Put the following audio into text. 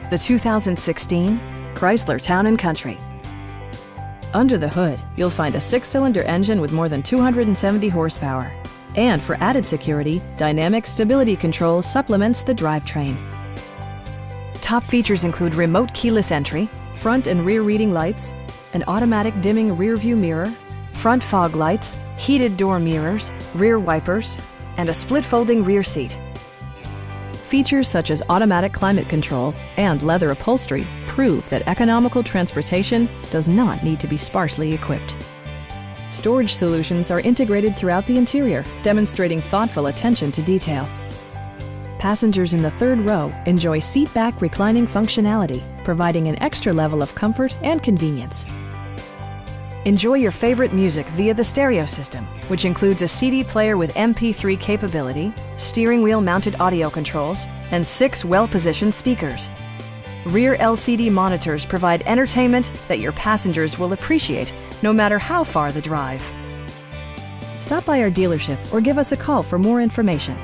the 2016 Chrysler Town Country. Under the hood, you'll find a 6-cylinder engine with more than 270 horsepower. And for added security, dynamic stability control supplements the drivetrain. Top features include remote keyless entry, front and rear reading lights, an automatic dimming rear-view mirror, front fog lights, heated door mirrors, rear wipers, and a split-folding rear seat. Features such as automatic climate control and leather upholstery prove that economical transportation does not need to be sparsely equipped. Storage solutions are integrated throughout the interior, demonstrating thoughtful attention to detail. Passengers in the third row enjoy seat-back reclining functionality, providing an extra level of comfort and convenience. Enjoy your favorite music via the stereo system, which includes a CD player with MP3 capability, steering wheel mounted audio controls, and 6 well-positioned speakers. Rear LCD monitors provide entertainment that your passengers will appreciate, no matter how far the drive. Stop by our dealership or give us a call for more information.